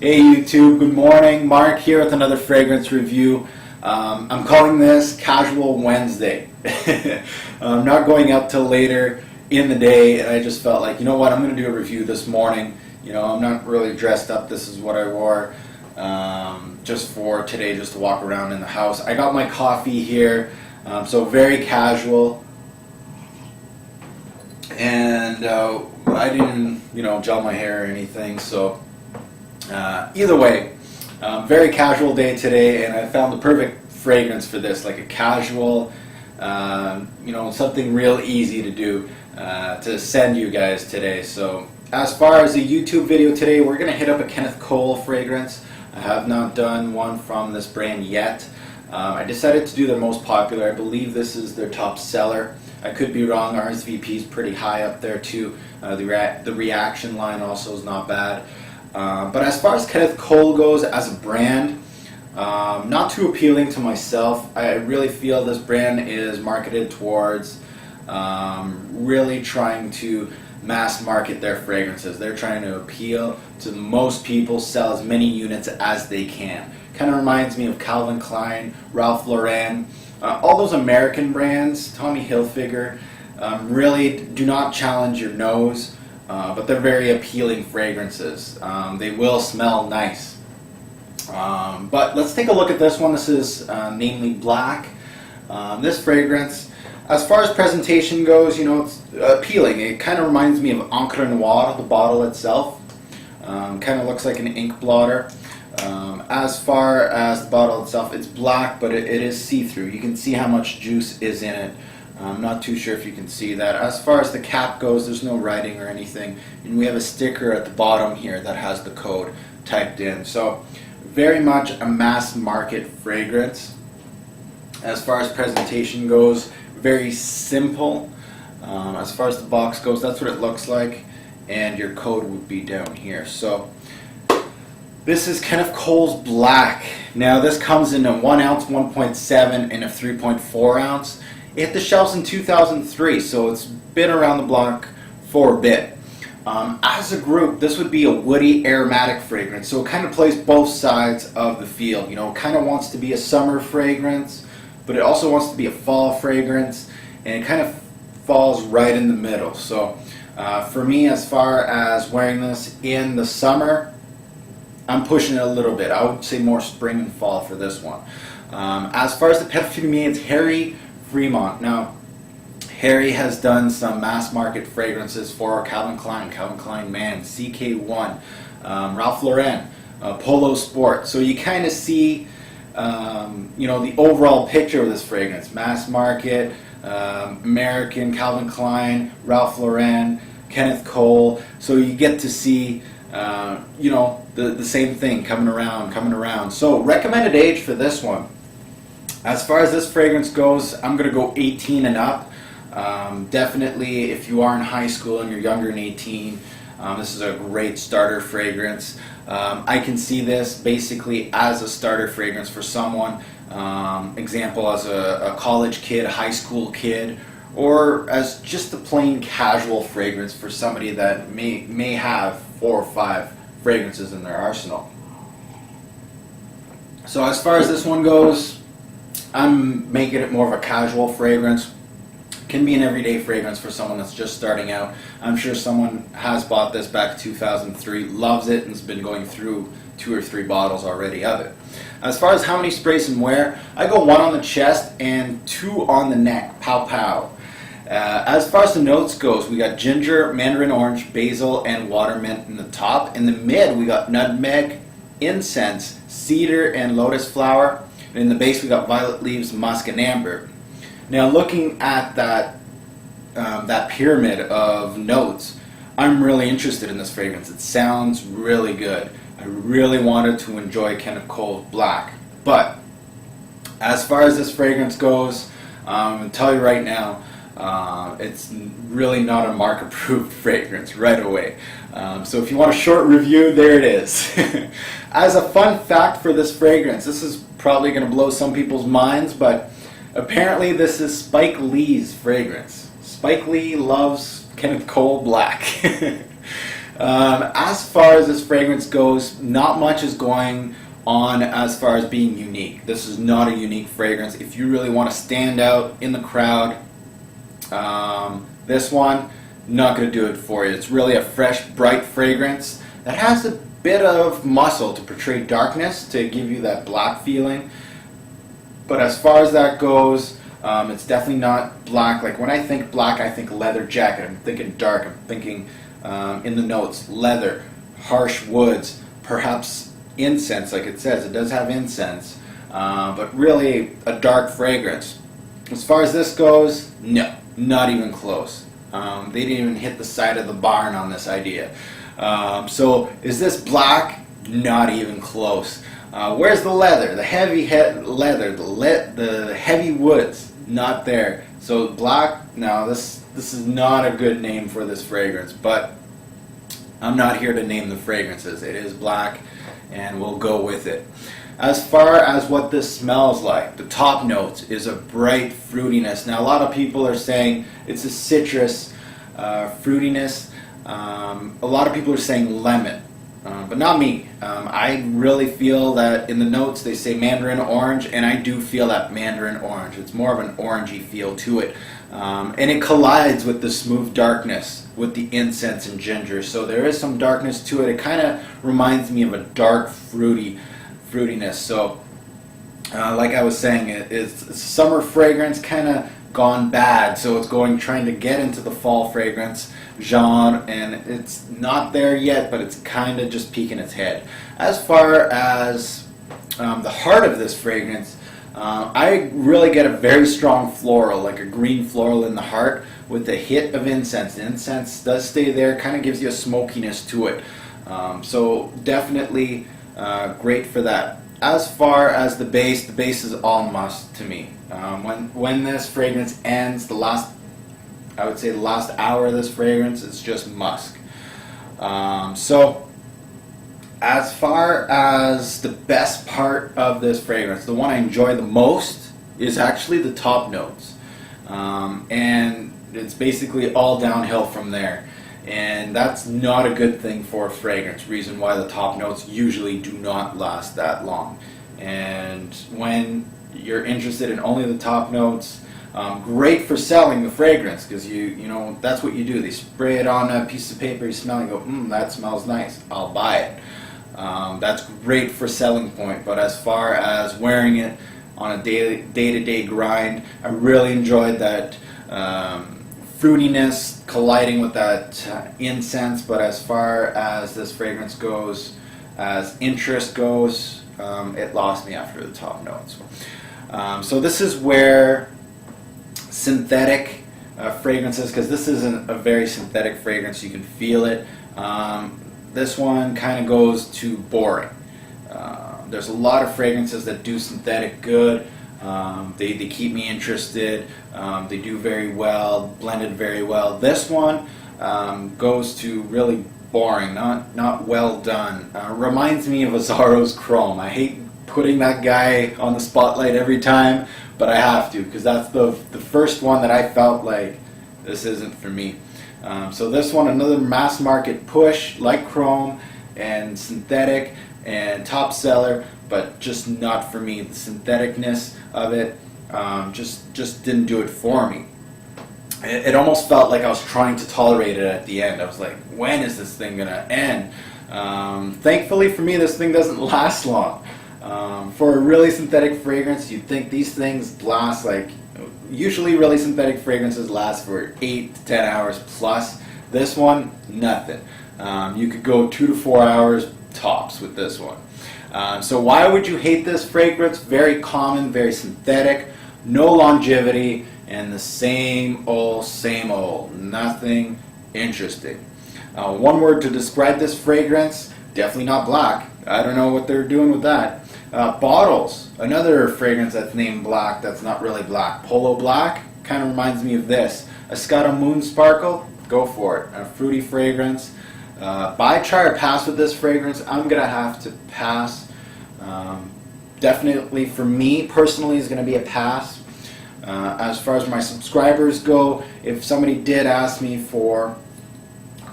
Hey YouTube, good morning. Mark here with another fragrance review. I'm calling this Casual Wednesday. I'm not going up till later in the day, and I just felt like, you know what, I'm going to do a review this morning. You know, I'm not really dressed up. This is what I wore just for today, just to walk around in the house. I got my coffee here, so very casual. And I didn't, gel my hair or anything, so either way, very casual day today, and I found the perfect fragrance for this, like a casual, something real easy to do to send you guys today. So as far as the YouTube video today, we're going to hit up a Kenneth fragrance. I have not done one from this brand yet. I decided to do their most popular. I believe this is their top seller. I could be wrong. RSVP is pretty high up there too. The reaction line also is not bad. But as far as Kenneth goes as a brand, not too appealing to myself. I really feel this brand is marketed towards really trying to mass market their fragrances. They're trying to appeal to most people, sell as many units as they can. Kind of reminds me of Calvin Klein, Ralph Lauren, all those American brands, Tommy Hilfiger, really do not challenge your nose, but they're very appealing fragrances. They will smell nice. But let's take a look at this one. This is namely Black. This fragrance, as far as presentation goes, it's appealing. It kind of reminds me of Encre Noire, the bottle itself. Kind of looks like an ink blotter. As far as the bottle itself, it's black, but it is see-through. You can see how much juice is in it. I'm not too sure if you can see that. As far as the cap goes, there's no writing or anything. And we have a sticker at the bottom here that has the code typed in. So very much a mass market fragrance. As far as presentation goes, very simple. As far as the box goes, that's what it looks like. And your code would be down here. So this is Kenneth Black. Now this comes in a 1 ounce, 1.7, and a 3.4 ounce. It hit the shelves in 2003, so it's been around the block for a bit. As a group, this would be a woody aromatic fragrance, so it kind of plays both sides of the field. It kind of wants to be a summer fragrance, but it also wants to be a fall fragrance, and it kind of falls right in the middle. So for me, as far as wearing this in the summer, I'm pushing it a little bit. I would say more spring and fall for this one. As far as the perfumier, it's Harry Fremont. Now, Harry has done some mass market fragrances for Calvin Klein Man, CK1, Ralph Lauren, Polo Sport. So you kind of see, the overall picture of this fragrance: mass market, American, Calvin Klein, Ralph Lauren, Kenneth Cole. So you get to see, the same thing coming around. So recommended age for this one. As far as this fragrance goes, I'm going to go 18 and up. Definitely, if you are in high school and you're younger than 18, this is a great starter fragrance. I can see this basically as a starter fragrance for someone, example as a college kid, a high school kid, or as just a plain casual fragrance for somebody that may have 4 or 5 fragrances in their arsenal. So as far as this one goes, I'm making it more of a casual fragrance. Can be an everyday fragrance for someone that's just starting out. I'm sure someone has bought this back in 2003, loves it, and has been going through 2 or 3 bottles already of it. As far as how many sprays and where, I go 1 on the chest and 2 on the neck. Pow pow. As far as the notes goes, we got ginger, mandarin orange, basil, and water mint in the top. In the mid, we got nutmeg, incense, cedar, and lotus flower. And in the base, we got violet leaves, musk, and amber. Now, looking at that pyramid of notes, I'm really interested in this fragrance. It sounds really good. I really wanted to enjoy Kenneth Black. But as far as this fragrance goes, I'm going to tell you right now, it's really not a mark-approved fragrance right away. So if you want a short review, there it is. As a fun fact for this fragrance, this is probably going to blow some people's minds, but apparently this is Spike Lee's fragrance. Spike Lee loves Kenneth Black. As far as this fragrance goes, not much is going on as far as being unique. This is not a unique fragrance. If you really want to stand out in the crowd, this one, not going to do it for you. It's really a fresh, bright fragrance that has a bit of muscle to portray darkness, to give you that black feeling. But as far as that goes, it's definitely not black. Like when I think black, I think leather jacket. I'm thinking dark. I'm thinking in the notes, leather, harsh woods, perhaps incense, like it says. It does have incense, but really a dark fragrance. As far as this goes, no, not even close. They didn't even hit the side of the barn on this idea. So is this black? Not even close. Where's the leather? The heavy leather, the heavy woods, not there. So black, no, this is not a good name for this fragrance, but I'm not here to name the fragrances. It is black, and we'll go with it. As far as what this smells like, the top notes is a bright fruitiness. Now a lot of people are saying it's a citrus fruitiness. A lot of people are saying lemon, but not me. I really feel that in the notes they say mandarin orange, and I do feel that mandarin orange. It's more of an orangey feel to it, and it collides with the smooth darkness with the incense and ginger. So there is some darkness to it. It kind of reminds me of a dark fruitiness. So like I was saying, it's a summer fragrance kind of gone bad, so it's trying to get into the fall fragrance genre, and it's not there yet, but it's kind of just peeking its head. As far as the heart of this fragrance, I really get a very strong floral, like a green floral in the heart with a hit of incense. The incense does stay there, kind of gives you a smokiness to it. So definitely great for that. As far as the base is all musk to me. When this fragrance ends, I would say the last hour of this fragrance, it's just musk. So as far as the best part of this fragrance, the one I enjoy the most is actually the top notes. And it's basically all downhill from there. And that's not a good thing for a fragrance, reason why the top notes usually do not last that long. And when you're interested in only the top notes, great for selling the fragrance, because you know that's what you do. They spray it on a piece of paper, you smell it, and go, that smells nice, I'll buy it. That's great for selling point, but as far as wearing it on a day-to-day grind, I really enjoyed that fruitiness colliding with that incense. But as far as this fragrance goes, as interest goes, it lost me after the top notes. So this is where synthetic fragrances, because this isn't a very synthetic fragrance, you can feel it. This one kind of goes to boring. There's a lot of fragrances that do synthetic good. They keep me interested. They do very well, blended very well. This one goes to really boring, not well done. Reminds me of Azzaro's Chrome. I hate putting that guy on the spotlight every time, but I have to, because that's the first one that I felt like this isn't for me. So this one, another mass market push like Chrome and synthetic and top seller, but just not for me. The syntheticness of it just didn't do it for me. It almost felt like I was trying to tolerate it at the end. I was like, when is this thing gonna end? Thankfully for me, this thing doesn't last long. For a really synthetic fragrance, you'd think these things last like, usually really synthetic fragrances last for 8 to 10 hours plus. This one, nothing. You could go 2 to 4 hours tops with this one. So why would you hate this fragrance? Very common, very synthetic, no longevity, and the same old, nothing interesting. One word to describe this fragrance, definitely not black. I don't know what they're doing with that. Bottles, another fragrance that's named black that's not really black. Polo Black, kind of reminds me of this. Escada Moon Sparkle, go for it. A fruity fragrance. Buy, try, or pass with this fragrance. I'm going to have to pass. Definitely for me personally is going to be a pass. As far as my subscribers go, if somebody did ask me for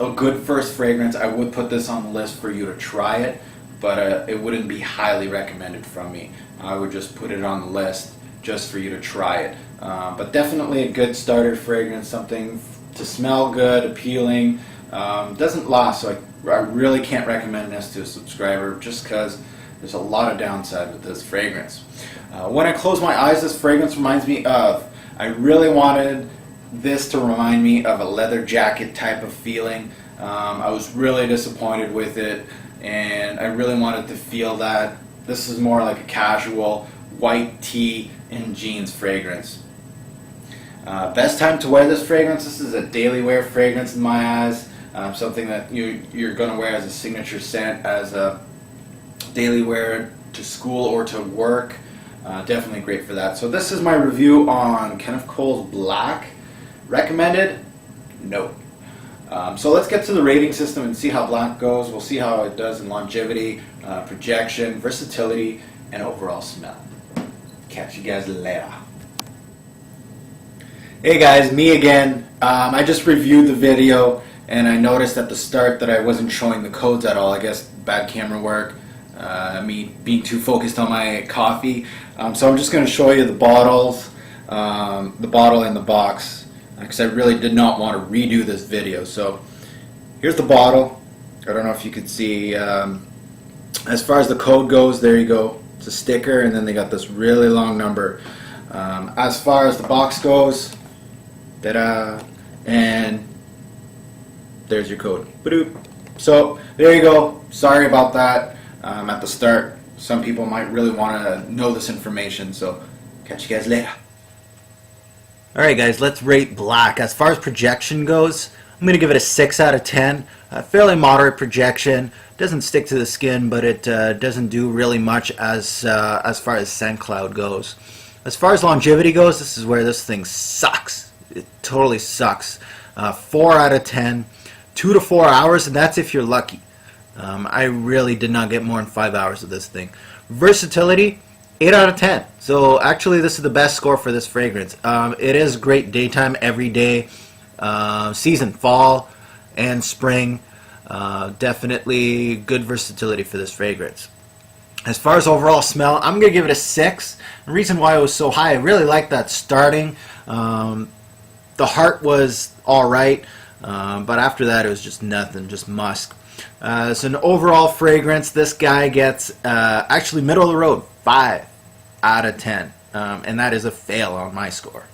a good first fragrance. I would put this on the list for you to try it, but it wouldn't be highly recommended from me. I would just put it on the list just for you to try it. But definitely a good starter fragrance, something to smell good, appealing. Doesn't last, so I really can't recommend this to a subscriber just because there's a lot of downside with this fragrance. When I close my eyes, this fragrance reminds me of, I really wanted this to remind me of a leather jacket type of feeling. I was really disappointed with it, and I really wanted to feel that. This is more like a casual white tee and jeans fragrance. Best time to wear this fragrance, this is a daily wear fragrance in my eyes. Something that you're going to wear as a signature scent, as a daily wear to school or to work. Definitely great for that. So this is my review on Kenneth Cole's Black. Recommended? No. So let's get to the rating system and see how Black goes. We'll see how it does in longevity, projection, versatility, and overall smell. Catch you guys later. Hey guys, me again. I just reviewed the video and I noticed at the start that I wasn't showing the codes at all. I guess bad camera work, me being too focused on my coffee. So I'm just going to show you the bottles, the bottle and the box, because I really did not want to redo this video. So here's the bottle. I don't know if you could see. As far as the code goes, there you go. It's a sticker, and then they got this really long number. As far as the box goes, ta-da, and there's your code. Ba-doop. So there you go. Sorry about that at the start. Some people might really want to know this information, so catch you guys later. Alright guys, let's rate Black. As far as projection goes, I'm going to give it a 6 out of 10. Fairly moderate projection. Doesn't stick to the skin, but it doesn't do really much as far as scent cloud goes. As far as longevity goes, this is where this thing sucks. It totally sucks. 4 out of 10. 2 to 4 hours, and that's if you're lucky. I really did not get more than 5 hours of this thing. Versatility, 8 out of 10. So actually this is the best score for this fragrance. It is great daytime, every day, season, fall and spring. Definitely good versatility for this fragrance. As far as overall smell, I'm going to give it a 6. The reason why it was so high, I really like that starting. The heart was alright, but after that it was just nothing, just musk. So an overall fragrance, this guy gets actually middle of the road, 5 out of 10. And that is a fail on my score.